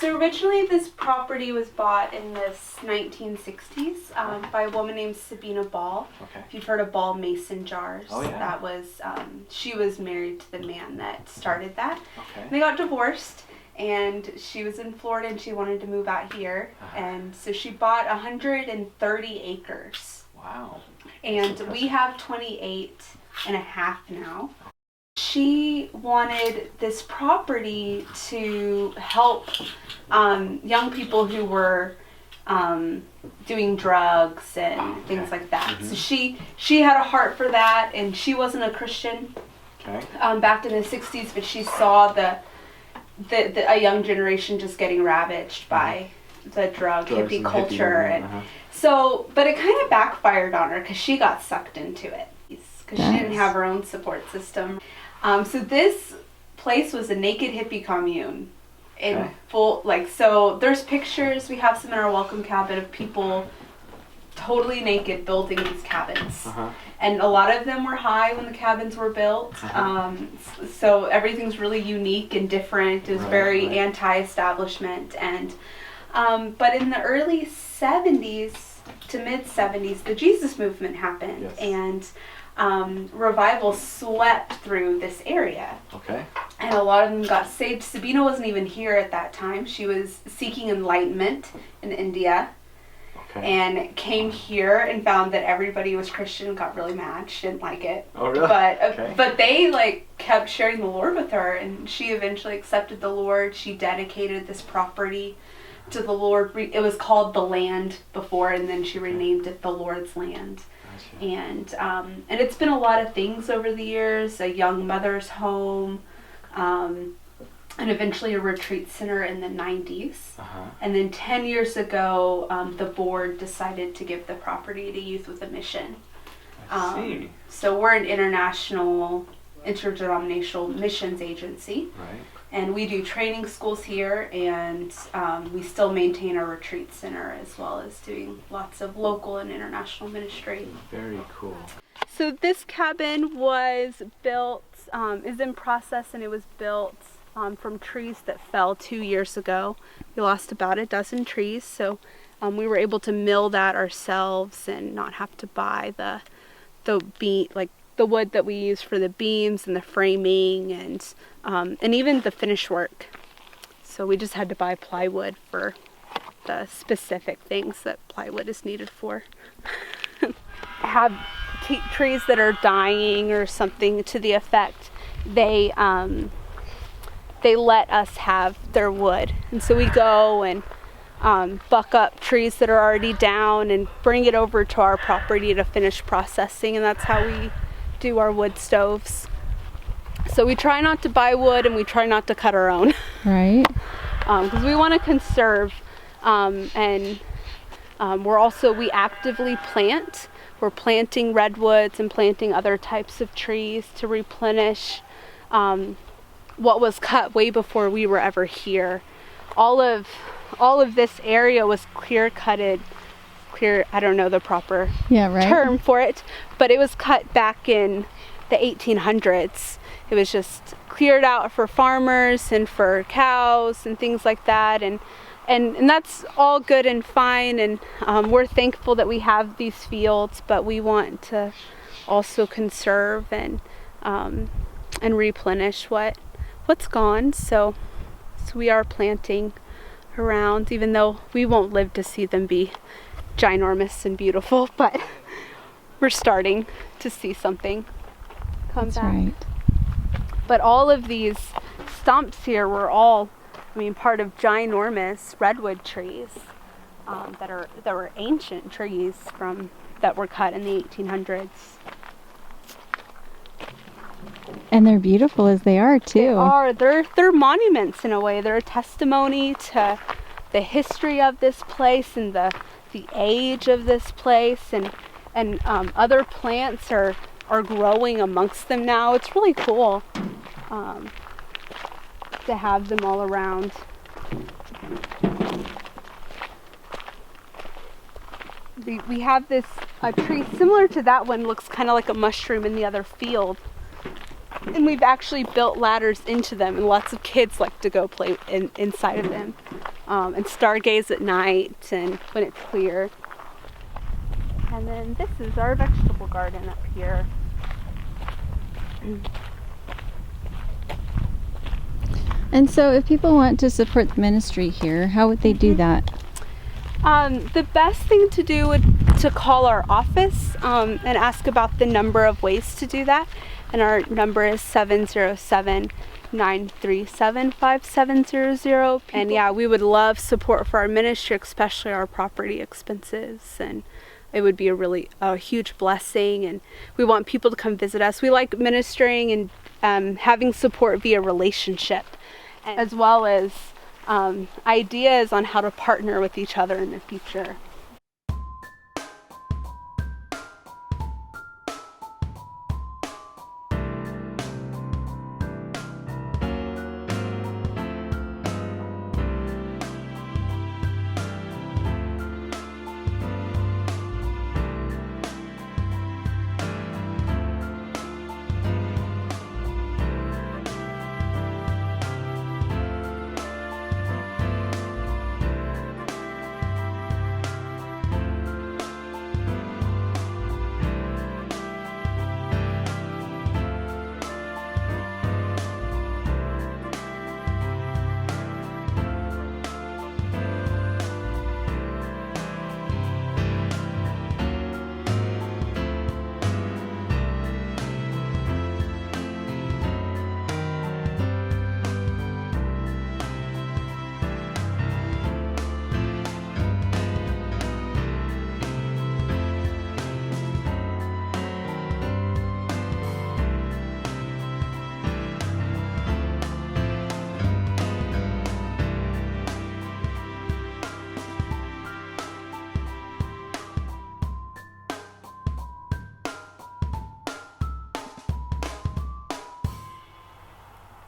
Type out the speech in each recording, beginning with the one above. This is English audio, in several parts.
So originally this property was bought in the 1960s by a woman named Sabina Ball. Okay. If you've heard of Ball Mason Jars. Oh, yeah. That was, she was married to the man that started that. Okay. They got divorced and she was in Florida and she wanted to move out here. And so she bought 130 acres. Wow. And we have 28 and a half now. She wanted this property to help young people who were doing drugs and things like that. So she had a heart for that, and she wasn't a Christian back in the 60s, but she saw a young generation just getting ravaged by the hippie culture. And so, but it kind of backfired on her because she got sucked into it because she didn't have her own support system. So this place was a naked hippie commune in full, so there's pictures, we have some in our welcome cabin of people totally naked building these cabins. And a lot of them were high when the cabins were built. So everything's really unique and different. It was very anti-establishment. And but in the early 70s to mid 70s, the Jesus movement happened. And revival swept through this area. And a lot of them got saved. Sabina wasn't even here at that time. She was seeking enlightenment in India. And came here and found that everybody was Christian and got really mad. She didn't like it. Oh, really? But they kept sharing the Lord with her, and she eventually accepted the Lord. She dedicated this property to the Lord. It was called The Land before, and then she renamed it The Lord's Land. And it's been a lot of things over the years, a young mother's home, and eventually a retreat center in the 90s. And then 10 years ago, the board decided to give the property to Youth with a Mission. So we're an international, interdenominational missions agency. And we do training schools here, and we still maintain our retreat center as well as doing lots of local and international ministry. Very cool. So this cabin was built, is in process, and it was built from trees that fell 2 years ago. We lost about a dozen trees, so we were able to mill that ourselves and not have to buy the wood that we use for the beams and the framing and even the finish work. So we just had to buy plywood for the specific things that plywood is needed for. Have trees that are dying or something to the effect, they let us have their wood. And so we go and buck up trees that are already down and bring it over to our property to finish processing, and that's how we do our wood stoves. So we try not to buy wood and we try not to cut our own. Right. Because we want to conserve, and we actively plant. We're planting redwoods and planting other types of trees to replenish what was cut way before we were ever here. All of this area was clear, I don't know the proper term for it, but it was cut back in the 1800s. It was just cleared out for farmers and for cows and things like that, and that's all good and fine, and we're thankful that we have these fields, but we want to also conserve and replenish what's gone. So we are planting around, even though we won't live to see them be ginormous and beautiful, but we're starting to see something come back. Right. But all of these stumps here were all, part of ginormous redwood trees that were ancient trees that were cut in the 1800s. And they're beautiful as they are too. They are. They're monuments in a way. They're a testimony to the history of this place and the age of this place, and other plants are growing amongst them now. It's really cool to have them all around. We have this tree similar to that one, looks kind of like a mushroom in the other field. And we've actually built ladders into them, and lots of kids like to go play inside of them. and stargaze at night and when it's clear. And then this is our vegetable garden up here. And so if people want to support the ministry here, how would they do that? The best thing to do would to call our office and ask about the number of ways to do that. And our number is 707-937-5700. And yeah, we would love support for our ministry, especially our property expenses. And it would be a huge blessing. And we want people to come visit us. We like ministering and having support via relationship, as well as ideas on how to partner with each other in the future.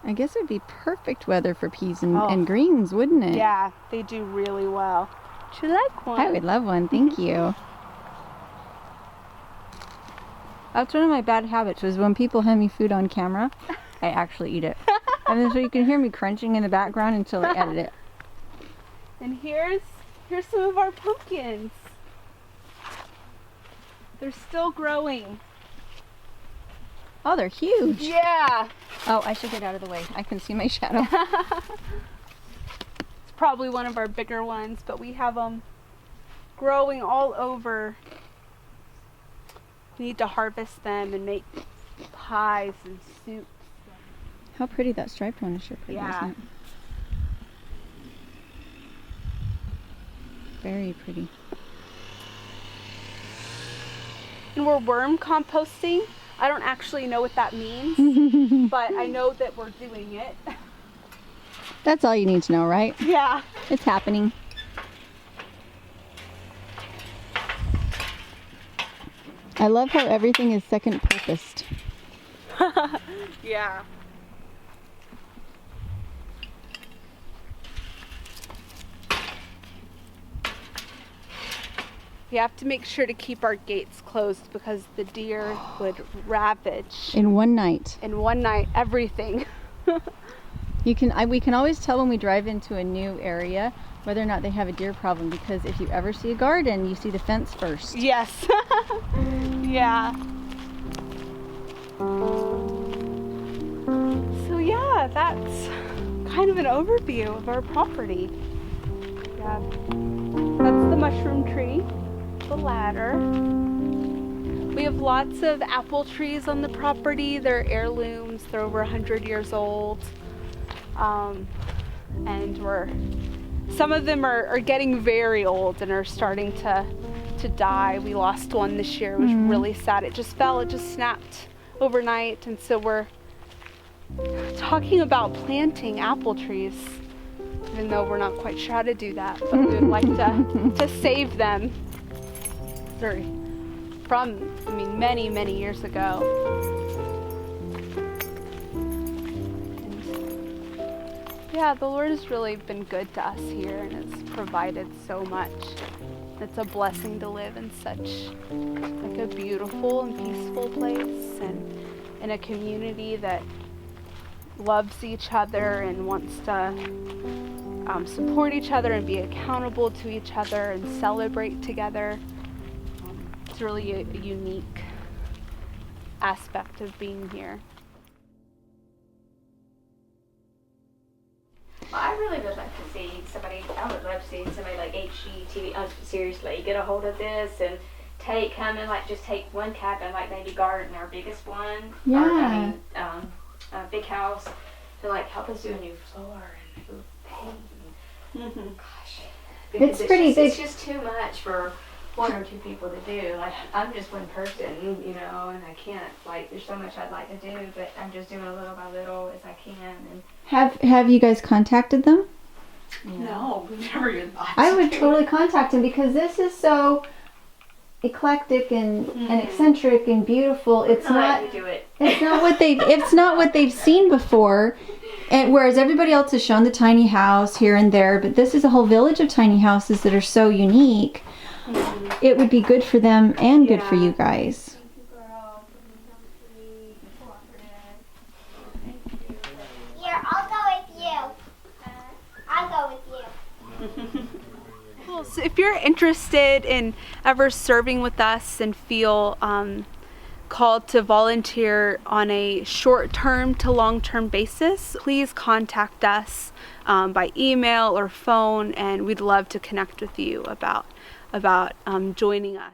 I guess it would be perfect weather for peas and greens, wouldn't it? Yeah, they do really well. Would you like one? I would love one, thank you. That's one of my bad habits, was when people hand me food on camera, I actually eat it. And then so you can hear me crunching in the background until I edit it. And here's some of our pumpkins. They're still growing. Oh, they're huge. Yeah. Oh, I should get out of the way. I can see my shadow. It's probably one of our bigger ones, but we have them growing all over. We need to harvest them and make pies and soups. How pretty that striped one is, sure pretty, Yeah. isn't it? Very pretty. And we're worm composting. I don't actually know what that means, but I know that we're doing it. That's all you need to know, right? Yeah. It's happening. I love how everything is second purposed. Yeah. We have to make sure to keep our gates closed because the deer would ravage In one night. in one night everything. We can always tell when we drive into a new area whether or not they have a deer problem, because if you ever see a garden, you see the fence first. Yes. Yeah. So yeah, that's kind of an overview of our property. Yeah. That's the mushroom tree, the ladder. We have lots of apple trees on the property. They're heirlooms. They're over 100 years old. And some of them are getting very old and are starting to die. We lost one this year. It was really sad. It just snapped overnight. And so we're talking about planting apple trees, even though we're not quite sure how to do that. But we would like to save them. Sorry. From, many, many years ago. Yeah, the Lord has really been good to us here and has provided so much. It's a blessing to live in such a beautiful and peaceful place, and in a community that loves each other and wants to support each other and be accountable to each other and celebrate together. It's really a unique aspect of being here. Well, I really would like to see somebody, I would love to see somebody like HGTV, seriously, get a hold of this and come and like just take one cabin, like maybe garden, our biggest one. Yeah. Or, I mean, a big house, to like help us do a new floor and new paint. Gosh. Because It's pretty big. It's just too much for one or two people to do. Like, I'm just one person, you know, and I can't, like, there's so much I'd like to do, but I'm just doing a little by little as I can. And Have you guys contacted them? No, we've never even thought I to would do totally contact them because this is so eclectic and eccentric and beautiful. It's not. to do it. It's not what they've seen before. And whereas everybody else has shown the tiny house here and there, but this is a whole village of tiny houses that are so unique. It would be good for them and good for you guys. Here, I'll go with you. I'll go with you. Cool. So if you're interested in ever serving with us and feel called to volunteer on a short-term to long-term basis, please contact us by email or phone, and we'd love to connect with you about joining us.